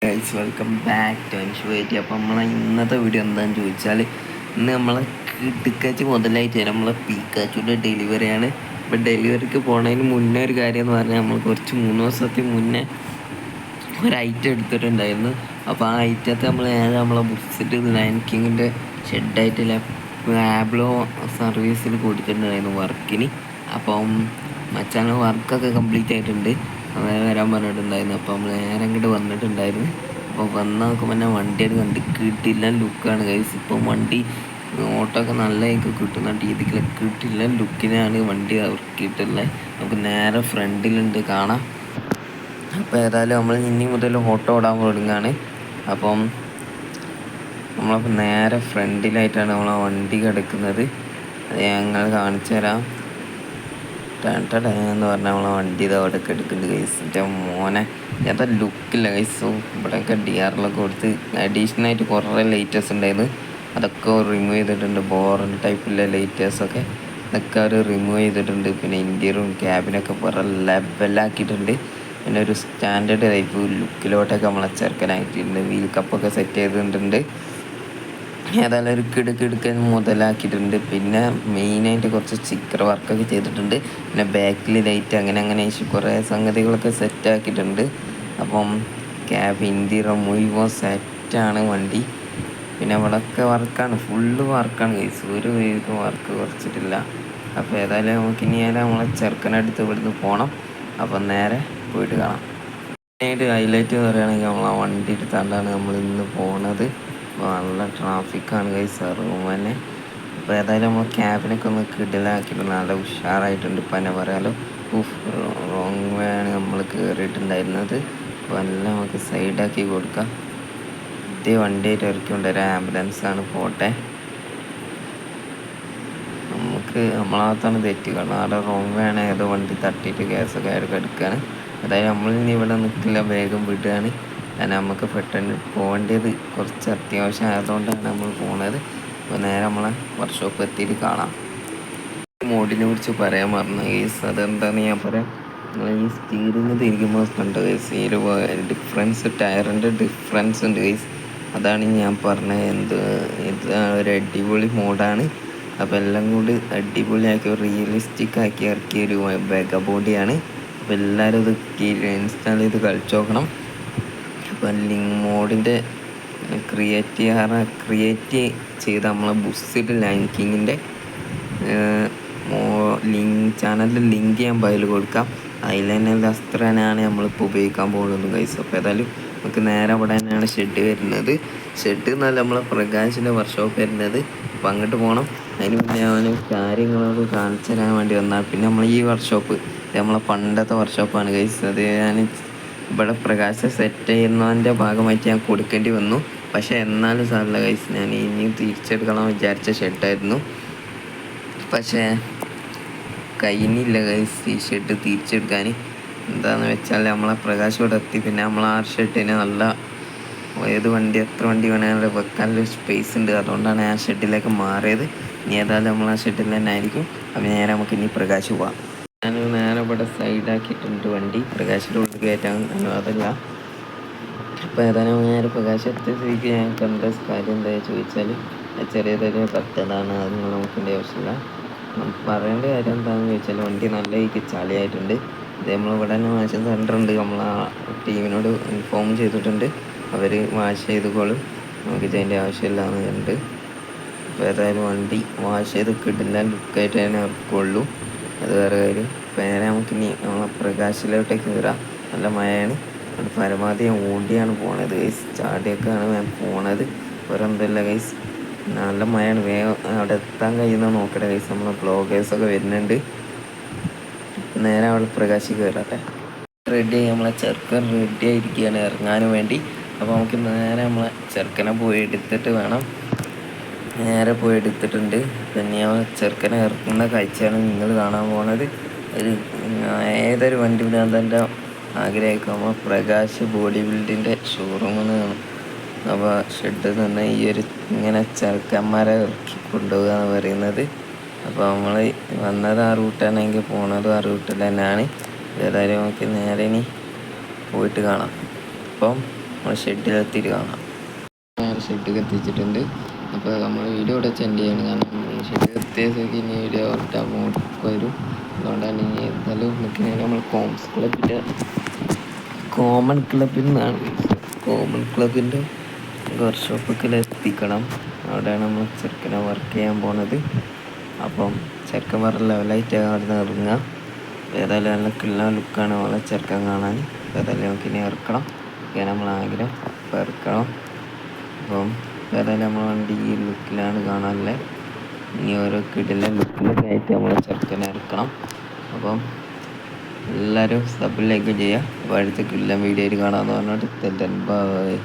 Guys welcome back to അൻഷുവേറ്റി. അപ്പോൾ നമ്മളെ ഇന്നത്തെ വീഡിയോ എന്താണെന്ന് ചോദിച്ചാൽ, ഇന്ന് നമ്മളെ കിടുക്കാച്ച് മുതലായിട്ട് നമ്മളെ പീക്കാച്ചുൻ്റെ ഡെലിവറിയാണ്. ഇപ്പോൾ ഡെലിവറിക്ക് പോണതിന് മുന്നേ ഒരു കാര്യം എന്ന് പറഞ്ഞാൽ, നമ്മൾ കുറച്ച് 3 ദിവസത്തിന് മുന്നേ ഒരു ഐറ്റം എടുത്തിട്ടുണ്ടായിരുന്നു. അപ്പോൾ ആ ഐറ്റത്തെ നമ്മളെ ബുക്സിറ്റ് ലയൺ കിങ്ങിൻ്റെ ഷെഡായിട്ടുള്ള ആബ്ലോ സർവീസിൽ കൊടുത്തിട്ടുണ്ടായിരുന്നു വർക്കിന്. അപ്പം മച്ചാൻ വർക്കൊക്കെ കംപ്ലീറ്റ് ആയിട്ടുണ്ട്, വരാൻ പറഞ്ഞിട്ടുണ്ടായിരുന്നു. അപ്പോൾ നമ്മൾ നേരെ അങ്ങോട്ട് വന്നിട്ടുണ്ടായിരുന്നു. അപ്പോൾ വന്ന് നോക്കുമ്പോൾ തന്നെ വണ്ടിയത് കണ്ട് കിട്ടില്ല ലുക്കാണ് ഗൈസ്. ഇപ്പം വണ്ടി ഓട്ടോ ഒക്കെ നല്ല എനിക്ക് കിട്ടുന്ന രീതിക്ക് കിട്ടില്ല ലുക്കിനാണ് വണ്ടി ഇറക്കിയിട്ടുള്ളത്. നമുക്ക് നേരെ ഫ്രണ്ടിലുണ്ട് കാണാം. അപ്പോൾ ഏതായാലും നമ്മൾ ഇനി മുതൽ ഓട്ടോ ഓടാൻ തുടങ്ങുകയാണ്. അപ്പം നമ്മളപ്പോൾ നേരെ ഫ്രണ്ടിലായിട്ടാണ് നമ്മളെ വണ്ടി കിടക്കുന്നത്. അത് ഞങ്ങൾ കാണിച്ചു തരാം. എന്ന് പറഞ്ഞാൽ നമ്മളെ വണ്ടി ഇത് അവിടെ എടുക്കുന്നുണ്ട് ഗൈസ്. എൻ്റെ മോനെ ഏതാ ലുക്കില്ല ഗൈസ്. ഇവിടെയൊക്കെ DRLൊക്കെ കൊടുത്ത് അഡീഷണലായിട്ട് കുറേ ലൈറ്റേഴ്സ് ഉണ്ടായിരുന്നു, അതൊക്കെ റിമൂവ് ചെയ്തിട്ടുണ്ട്. ബോറൻ ടൈപ്പിലെ ലൈറ്റേഴ്സൊക്കെ അതൊക്കെ അവർ റിമൂവ് ചെയ്തിട്ടുണ്ട്. പിന്നെ ഇൻറ്റീരിയറും ക്യാബിനൊക്കെ വേറെ ലെവലാക്കിയിട്ടുണ്ട്. പിന്നെ ഒരു സ്റ്റാൻഡേർഡ് ടൈപ്പ് ലുക്കിലോട്ടൊക്കെ നമ്മളെ ചെറുക്കനാക്കിയിട്ടുണ്ട്. വീൽ കപ്പൊക്കെ സെറ്റ് ചെയ്തിട്ടുണ്ട്. ഏതായാലും ഒരു കിടുക്കിടുക്കൻ മുതലാക്കിയിട്ടുണ്ട്. പിന്നെ മെയിനായിട്ട് കുറച്ച് സ്റ്റിക്കർ വർക്കൊക്കെ ചെയ്തിട്ടുണ്ട്. പിന്നെ ബാക്കിൽ ലൈറ്റ് അങ്ങനെ കുറേ സംഗതികളൊക്കെ സെറ്റാക്കിയിട്ടുണ്ട്. അപ്പം ക്യാബ് ഇൻറ്റീരിയർ മുഴുവൻ സെറ്റാണ് വണ്ടി. പിന്നെ ഇവിടെയൊക്കെ വർക്കാണ്, ഫുള്ള് വർക്കാണ് ഗൈസ്. ഒരു വർക്ക് കുറച്ചിട്ടില്ല. അപ്പോൾ ഏതായാലും നമുക്കിനി നമ്മളെ ചെറുക്കനടുത്ത് ഇവിടുന്ന് പോകണം. അപ്പം നേരെ പോയിട്ട് കാണാം. മെയിനായിട്ട് ഹൈലൈറ്റ് എന്ന് പറയുകയാണെങ്കിൽ നമ്മളെ വണ്ടി എടുത്താണ്ടാണ് നമ്മൾ ഇന്ന് പോണത്. അപ്പോൾ നല്ല ട്രാഫിക്കാണ് ഗൈസ് റൂം തന്നെ. അപ്പോൾ ഏതായാലും നമ്മൾ ക്യാബിനൊക്കെ ഒന്ന് കിടലാക്കിയിട്ടുണ്ട്, നല്ല ഉഷാറായിട്ടുണ്ട്. ഇപ്പം തന്നെ പറയാലോ, റോങ് വേ ആണ് നമ്മൾ കയറിയിട്ടുണ്ടായിരുന്നത്. അപ്പോൾ എല്ലാം നമുക്ക് സൈഡാക്കി കൊടുക്കാം. ഇതേ വണ്ടിയായിട്ട് ഇറക്കിക്കൊണ്ട് ഒരു ആംബുലൻസാണ് പോട്ടെ. നമുക്ക് നമ്മളകത്താണ് തെറ്റ്, കാരണം അവിടെ റോങ് വേ ആണ്. ഏതോ വണ്ടി തട്ടിയിട്ട് ഗ്യാസൊക്കെ എടുക്കുകയാണ്. അതായത് നമ്മളിനി ഇവിടെ നിൽക്കില്ല, വേഗം വിടുകയാണ്. കാരണം നമുക്ക് പെട്ടെന്ന് പോകേണ്ടത് കുറച്ച് അത്യാവശ്യം ആയതുകൊണ്ടാണ് നമ്മൾ പോകുന്നത്. അപ്പോൾ നേരെ നമ്മളെ വർക്ക്ഷോപ്പ് എത്തിയിട്ട് കാണാം. മോഡിനെ കുറിച്ച് പറയാൻ മറന്നു ഗൈസ്. അതെന്താണെന്ന് ഞാൻ പറയാം. നിങ്ങൾ ഈ സ്റ്റീറിങ് തിരിക്കുമ്പോൾ കണ്ടോ ഗൈസ്, ഈ ഒരു ഡിഫറൻസ്, ടയറിൻ്റെ ഡിഫറൻസ് ഉണ്ട് ഗൈസ്. അതാണ് ഞാൻ പറഞ്ഞത്. ഇത് ഒരു അടിപൊളി മോഡാണ്. അപ്പോൾ എല്ലാം കൂടി അടിപൊളിയാക്കി റിയലിസ്റ്റിക് ആക്കി ഇറക്കിയൊരു മെഗാ ബോഡിയാണ്. അപ്പോൾ എല്ലാവരും ഇത് ഇൻസ്റ്റാൾ ചെയ്ത് കളിച്ച് നോക്കണം. അപ്പം ലിങ്ക് മോഡിൻ്റെ ക്രിയേറ്റ് ചെയ്ത നമ്മളെ ബുസ്സിട്ട് ലയൺ കിങ്ങിൻ്റെ ചാനലിൽ ലിങ്ക് ഞാൻ അതിൽ കൊടുക്കാം. അതിൽ തന്നെ അസ്ത്രനാണ് നമ്മളിപ്പോൾ ഉപയോഗിക്കാൻ പോകുന്നത് ഗൈസ്. അപ്പോൾ ഏതായാലും നമുക്ക് നേരെ അവിടെ തന്നെയാണ് ഷെഡ് വരുന്നത്. ഷെഡ് എന്നല്ല നമ്മളെ പ്രകാശിൻ്റെ വർക്ക്ഷോപ്പ് വരുന്നത്. അപ്പോൾ അങ്ങോട്ട് പോകണം. അതിന് മുന്നേ ഞാൻ കാര്യങ്ങളോട് കാണിച്ചു തരാൻ വേണ്ടി വന്നാൽ, പിന്നെ നമ്മൾ ഈ വർക്ക്ഷോപ്പ് നമ്മളെ പണ്ടത്തെ വർക്ക്ഷോപ്പാണ് ഗൈസ്. അത് ഞാൻ ഇവിടെ പ്രകാശം സെറ്റ് ചെയ്യുന്നതിൻ്റെ ഭാഗമായിട്ട് ഞാൻ കൊടുക്കേണ്ടി വന്നു. പക്ഷേ എന്നാലും സാറില്ല ഗൈസ്, ഞാൻ ഇനിയും തിരിച്ചെടുക്കണം വിചാരിച്ച ഷെഡായിരുന്നു. പക്ഷേ കഴിഞ്ഞില്ല ഗൈസ് ഈ ഷെഡ് തിരിച്ചെടുക്കാൻ. എന്താണെന്ന് വെച്ചാൽ നമ്മളെ പ്രകാശം ഇവിടെ എത്തി. പിന്നെ നമ്മൾ ആ ഷെഡിന് നല്ല ഏത് വണ്ടി എത്ര വണ്ടി വേണമെങ്കിലും വെക്കാനുള്ള സ്പേസ് ഉണ്ട്. അതുകൊണ്ടാണ് ആ ഷെഡിലേക്ക് മാറിയത്. ഇനി ഏതായാലും നമ്മൾ ആ ഷെഡിൽ തന്നെ ആയിരിക്കും. അപ്പം നേരെ നമുക്ക് ഇനി പ്രകാശ് പോവാം. ഞാൻ നേരെ ഇവിടെ സൈഡാക്കിയിട്ടുണ്ട് വണ്ടി, പ്രകാശിൻ്റെ ഉള്ളിൽ കയറ്റാൻ അതല്ല. അപ്പോൾ ഏതായാലും നേരെ പ്രകാശത്തെ സ്ഥിതിക്ക് ഞങ്ങൾക്ക് എന്താ കാര്യം എന്താ ചോദിച്ചാൽ, ചെറിയതൊരു കത്തതാണ്. അത് നിങ്ങൾ നോക്കേണ്ട ആവശ്യമില്ല. പറയേണ്ട കാര്യം എന്താണെന്ന് ചോദിച്ചാൽ, വണ്ടി നല്ല രീതിക്ക് ചളിയായിട്ടുണ്ട്. ഇത് നമ്മളിവിടെ തന്നെ വാഷ് സെൻ്ററുണ്ട്, നമ്മൾ ആ ടീമിനോട് ഇൻഫോം ചെയ്തിട്ടുണ്ട്. അവർ വാഷ് ചെയ്തുകൊള്ളും, നമുക്ക് ഇതിൻ്റെ ആവശ്യമില്ലാന്ന് കണ്ട്. അപ്പോൾ ഏതായാലും വണ്ടി വാഷ് ചെയ്ത് കിട്ടില്ല ലുക്കായിട്ട് തന്നെ ഇറക്കുള്ളൂ, അത് വേറെ കാര്യം. നേരെ നമുക്കിനി നമ്മളെ പ്രകാശിലോട്ടേക്ക് കയറാം. നല്ല മഴയാണ്, അത് പരമാവധി ഓടിയാണ് പോണത് ഗൈസ്. ചാടിയൊക്കെയാണ് ഞാൻ പോണത്, വേറെന്തല്ല ഗൈസ്. നല്ല മഴയാണ്, വേഗം അവിടെ എത്താൻ കഴിയുന്ന നോക്കട്ടെ ഗൈസ്. നമ്മളെ ബ്ലോഗേഴ്സൊക്കെ വരുന്നുണ്ട്. നേരെ അവിടെ പ്രകാശി കയറട്ടെ. റെഡി, നമ്മളെ ചെറുക്കൻ റെഡി ആയിരിക്കുകയാണ് ഇറങ്ങാനും വേണ്ടി. അപ്പോൾ നമുക്ക് നേരെ നമ്മളെ ചെറുക്കനെ പോയി എടുത്തിട്ട് വേണം. നേരെ പോയി എടുത്തിട്ടുണ്ട്. പിന്നെ ചെറുക്കനെ ഇറക്കുന്ന കാഴ്ചയാണ് നിങ്ങൾ കാണാൻ പോകുന്നത്. ഒരു ഏതൊരു വണ്ടി വിടാൻ ആഗ്രഹിക്കുമ്പോൾ പ്രകാശ് ബോഡി ബിൽഡിൻ്റെ ഷോറൂമിൽ നിന്ന്, അപ്പോൾ ഷെഡിൽ നിന്ന് ഈ ഒരു ഇങ്ങനെ ചെറുക്കന്മാരെ ഇറക്കി കൊണ്ടുപോകുക എന്ന് പറയുന്നത്. അപ്പോൾ നമ്മൾ വന്നത് ആ റൂട്ടാണെങ്കിൽ പോണതും ആ റൂട്ടിൽ തന്നെയാണ്. ഏതായാലും നമുക്ക് നേരെ ഇനി പോയിട്ട് കാണാം. അപ്പം നമ്മൾ ഷെഡിലെത്തിയിട്ട് കാണാം. നേരെ ഷെഡിൽ എത്തിച്ചിട്ടുണ്ട്. അപ്പോൾ നമ്മൾ വീഡിയോ ഇവിടെ സെൻഡ് ചെയ്യണം. കാരണം ഷെഡിൽ എത്തിയതൊക്കെ ഇനി വീഡിയോ വരും. അതുകൊണ്ടാണ് ഇനി എന്തായാലും നമുക്ക് നമ്മൾ കോമൺ ക്ലബിൽ നിന്നാണ് കോമൺ ക്ലബിൻ്റെ വർക്ക്ഷോപ്പൊക്കെ എത്തിക്കണം. അവിടെയാണ് നമ്മൾ ചെറുക്കനെ വർക്ക് ചെയ്യാൻ പോണത്. അപ്പം ചെറുക്കൻ വേറെ ലെവലായിട്ട് അവിടെ നിന്ന് ഇറങ്ങുക. ഏതായാലും നല്ല കിള്ള ലുക്കാണ് വളരെ ചെറുക്കൻ കാണാൻ. ഏതായാലും നമുക്കിനി ഇറക്കണം. ഇങ്ങനെ നമ്മളാഗ്രഹം അപ്പോൾ ഇറക്കണം. അപ്പം ഏതായാലും നമ്മൾ വണ്ടി ഈ ലുക്കിലാണ് കാണാനല്ലേ. ഇനി ഓരോ കിടിലെ ലുക്കിലൊക്കെ ആയിട്ട് നമ്മൾ ചെറുക്കനെ ഇറക്കണം. അപ്പം എല്ലാവരും സബിലേക്ക് ചെയ്യുക. അപ്പോൾ അടുത്ത കിടിലൻ വീഡിയോയിൽ കാണാമെന്ന് പറഞ്ഞിട്ട് ബൈ.